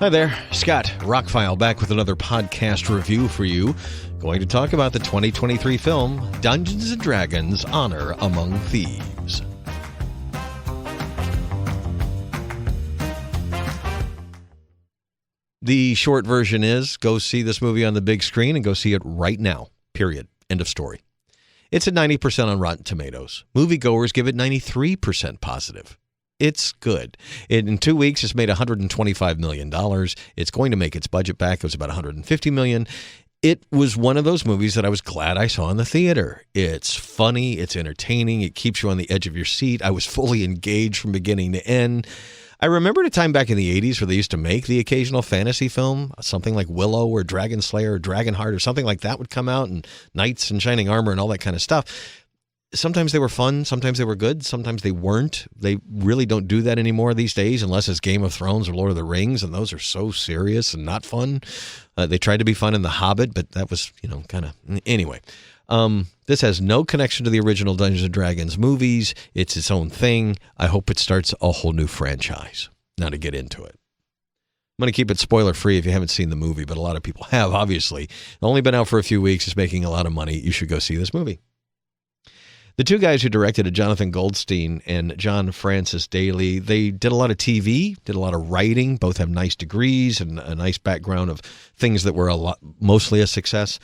Hi there, Scott, ROCKFILE, back with another podcast review for you. Going to talk about the 2023 film, Dungeons & Dragons: Honor Among Thieves. The short version is, go see this movie on the big screen and go see it right now, period. End of story. It's at 90% on Rotten Tomatoes. Moviegoers give it 93% positive. It's good. In 2 weeks, it's made $125 million. It's going to make its budget back. It was about $150 million. It was one of those movies that I was glad I saw in the theater. It's funny. It's entertaining. It keeps you on the edge of your seat. I was fully engaged from beginning to end. I remembered a time back in the 80s where they used to make the occasional fantasy film, something like Willow or Dragon Slayer or Dragonheart or something like that would come out, and Knights in Shining Armor and all that kind of stuff. Sometimes they were fun, sometimes they were good, sometimes they weren't. They really don't do that anymore these days unless it's Game of Thrones or Lord of the Rings, and those are so serious and not fun. They tried to be fun in The Hobbit, but that was, kind of... Anyway, this has no connection to the original Dungeons & Dragons movies. It's its own thing. I hope it starts a whole new franchise. Now to get into it. I'm going to keep it spoiler-free if you haven't seen the movie, but a lot of people have, obviously. It's only been out for a few weeks. It's making a lot of money. You should go see this movie. The two guys who directed it, Jonathan Goldstein and John Francis Daly, they did a lot of TV, did a lot of writing, both have nice degrees and a nice background of things that were mostly a success.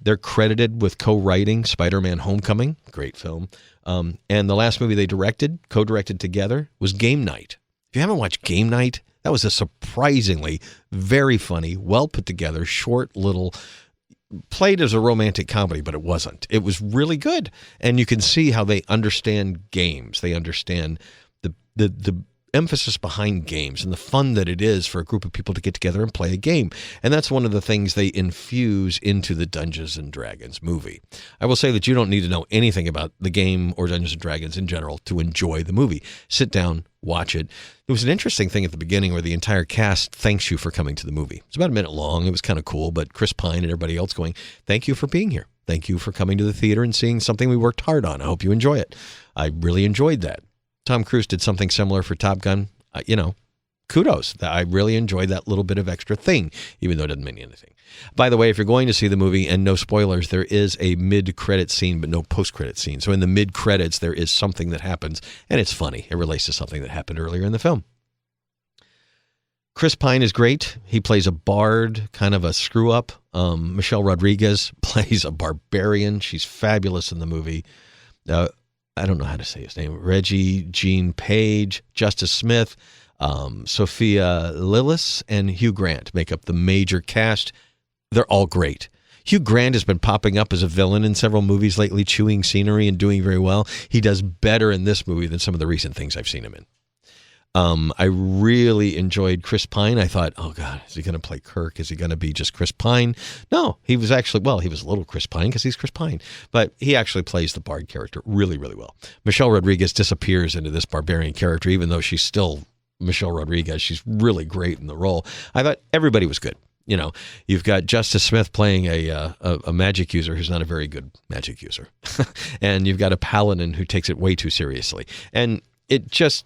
They're credited with co-writing Spider-Man Homecoming, great film. And the last movie they co-directed together, was Game Night. If you haven't watched Game Night, that was a surprisingly very funny, well put together, short little... played as a romantic comedy, but it wasn't. It was really good. And you can see how they understand games. They understand the emphasis behind games and the fun that it is for a group of people to get together and play a game. And that's one of the things they infuse into the Dungeons & Dragons movie. I will say that you don't need to know anything about the game or Dungeons & Dragons in general to enjoy the movie. Sit down, watch it. It was an interesting thing at the beginning where the entire cast thanks you for coming to the movie. It's about a minute long. It was kind of cool, but Chris Pine and everybody else going, thank you for being here. Thank you for coming to the theater and seeing something we worked hard on. I hope you enjoy it. I really enjoyed that. Tom Cruise did something similar for Top Gun. Kudos. I really enjoyed that little bit of extra thing, even though it doesn't mean anything. By the way, if you're going to see the movie, and no spoilers, there is a mid-credit scene, but no post-credit scene. So in the mid-credits, there is something that happens, and it's funny. It relates to something that happened earlier in the film. Chris Pine is great. He plays a bard, kind of a screw-up. Michelle Rodriguez plays a barbarian. She's fabulous in the movie. I don't know how to say his name. Reggie Jean Page, Justice Smith, Sophia Lillis, and Hugh Grant make up the major cast. They're all great. Hugh Grant has been popping up as a villain in several movies lately, chewing scenery and doing very well. He does better in this movie than some of the recent things I've seen him in. I really enjoyed Chris Pine. I thought, oh God, is he going to play Kirk? Is he going to be just Chris Pine? No, he was actually, he was a little Chris Pine because he's Chris Pine, but he actually plays the bard character really, really well. Michelle Rodriguez disappears into this barbarian character, even though she's still Michelle Rodriguez. She's really great in the role. I thought everybody was good. You've got Justice Smith playing a magic user who's not a very good magic user. And you've got a paladin who takes it way too seriously. And it just...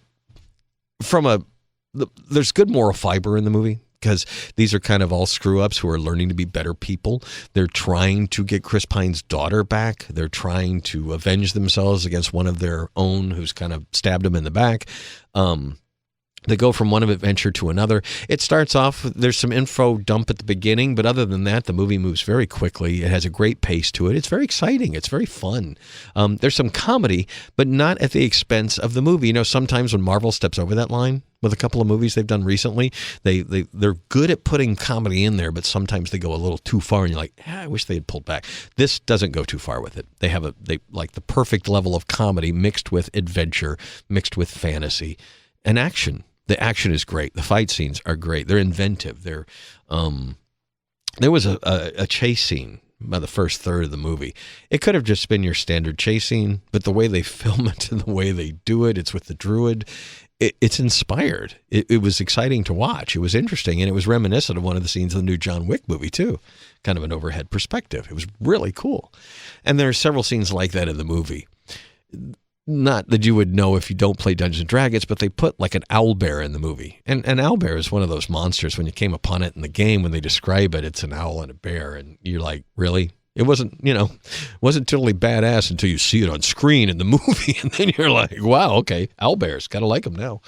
there's good moral fiber in the movie because these are kind of all screw-ups who are learning to be better people. They're trying to get Chris Pine's daughter back. They're trying to avenge themselves against one of their own who's kind of stabbed them in the back. They go from one adventure to another. It starts off, there's some info dump at the beginning, but other than that, the movie moves very quickly. It has a great pace to it. It's very exciting. It's very fun. There's some comedy, but not at the expense of the movie. Sometimes when Marvel steps over that line with a couple of movies they've done recently, they're good at putting comedy in there, but sometimes they go a little too far, and you're like, I wish they had pulled back. This doesn't go too far with it. They like the perfect level of comedy mixed with adventure, mixed with fantasy and action. The action is great. The fight scenes are great. They're inventive. There was a chase scene by the first third of the movie. It could have just been your standard chase scene, but the way they film it and the way they do it, it's with the druid. It's inspired. It was exciting to watch. It was interesting, and it was reminiscent of one of the scenes of the new John Wick movie, too. Kind of an overhead perspective. It was really cool. And there are several scenes like that in the movie. Not that you would know if you don't play Dungeons & Dragons, but they put like an owlbear in the movie. And an owlbear is one of those monsters. When you came upon it in the game, when they describe it, it's an owl and a bear. And you're like, really? It wasn't, wasn't totally badass until you see it on screen in the movie. And then you're like, wow, okay, owlbears. Got to like them now.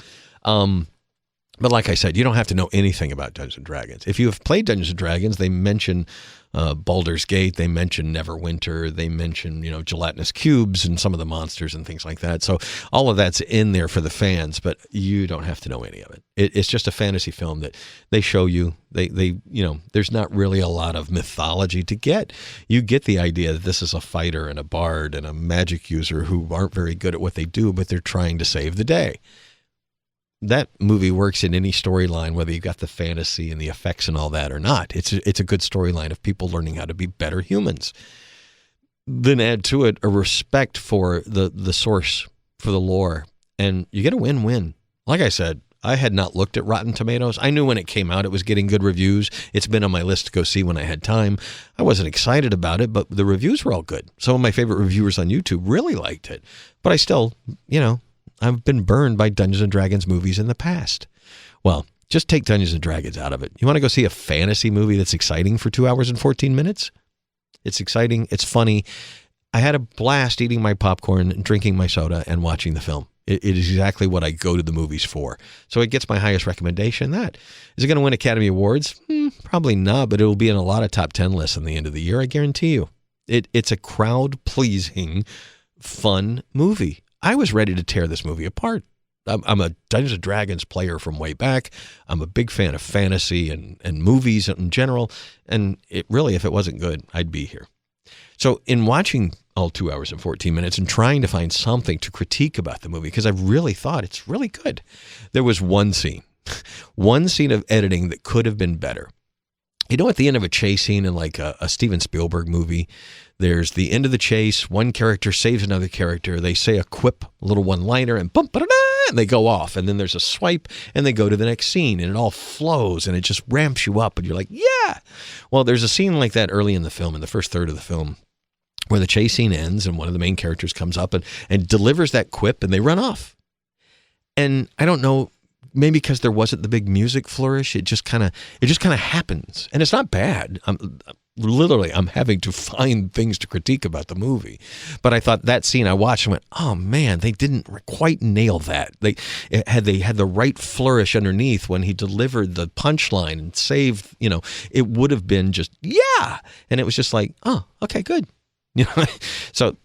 But like I said, you don't have to know anything about Dungeons & Dragons. If you have played Dungeons & Dragons, they mention Baldur's Gate, they mention Neverwinter, they mention, gelatinous cubes and some of the monsters and things like that. So all of that's in there for the fans, but you don't have to know any of it. It's just a fantasy film that they show you. There's not really a lot of mythology to get. You get the idea that this is a fighter and a bard and a magic user who aren't very good at what they do, but they're trying to save the day. That movie works in any storyline, whether you've got the fantasy and the effects and all that or not. It's a good storyline of people learning how to be better humans. Then add to it a respect for the source, for the lore, and you get a win-win. Like I said, I had not looked at Rotten Tomatoes. I knew when it came out it was getting good reviews. It's been on my list to go see when I had time. I wasn't excited about it, but the reviews were all good. Some of my favorite reviewers on YouTube really liked it. But I still, I've been burned by Dungeons & Dragons movies in the past. Well, just take Dungeons & Dragons out of it. You want to go see a fantasy movie that's exciting for 2 hours and 14 minutes? It's exciting. It's funny. I had a blast eating my popcorn and drinking my soda and watching the film. It is exactly what I go to the movies for. So it gets my highest recommendation. That. Is it going to win Academy Awards? Probably not, but it will be in a lot of top 10 lists at the end of the year, I guarantee you. It's a crowd-pleasing, fun movie. I was ready to tear this movie apart. I'm a Dungeons & Dragons player from way back. I'm a big fan of fantasy and movies in general. And if it wasn't good, I'd be here. So in watching all 2 hours and 14 minutes and trying to find something to critique about the movie, because I really thought it's really good, there was one scene of editing that could have been better. At the end of a chase scene in like a Steven Spielberg movie, there's the end of the chase. One character saves another character. They say a quip, a little one-liner, and boom, ba-da-da, and they go off. And then there's a swipe, and they go to the next scene, and it all flows, and it just ramps you up, and you're like, yeah! Well, there's a scene like that early in the film, in the first third of the film, where the chase scene ends, and one of the main characters comes up and delivers that quip, and they run off. And I don't know, maybe because there wasn't the big music flourish, it just kind of happens. And it's not bad. I'm having to find things to critique about the movie. But I thought that scene I watched and went, oh man, they didn't quite nail that. They had the right flourish underneath when he delivered the punchline and saved, it would have been just, yeah. And it was just like, oh, okay, good. So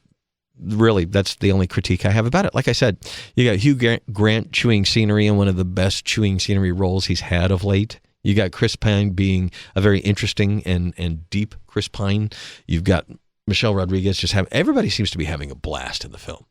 really, that's the only critique I have about it. Like I said, you got Hugh Grant chewing scenery in one of the best chewing scenery roles he's had of late. You got Chris Pine being a very interesting and deep Chris Pine. You've got Michelle Rodriguez everybody seems to be having a blast in the film.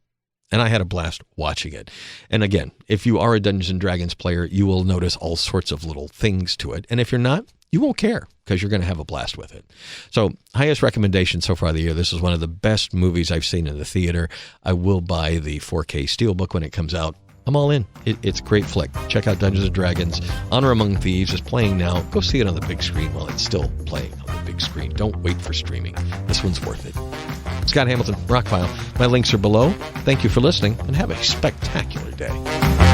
And I had a blast watching it. And again, if you are a Dungeons & Dragons player, you will notice all sorts of little things to it. And if you're not, you won't care because you're going to have a blast with it. So highest recommendation so far of the year. This is one of the best movies I've seen in the theater. I will buy the 4K Steelbook when it comes out. I'm all in. It's a great flick. Check out Dungeons & Dragons. Honor Among Thieves is playing now. Go see it on the big screen while it's still playing on the big screen. Don't wait for streaming. This one's worth it. Scott Hamilton, ROCKFILE. My links are below. Thank you for listening, and have a spectacular day.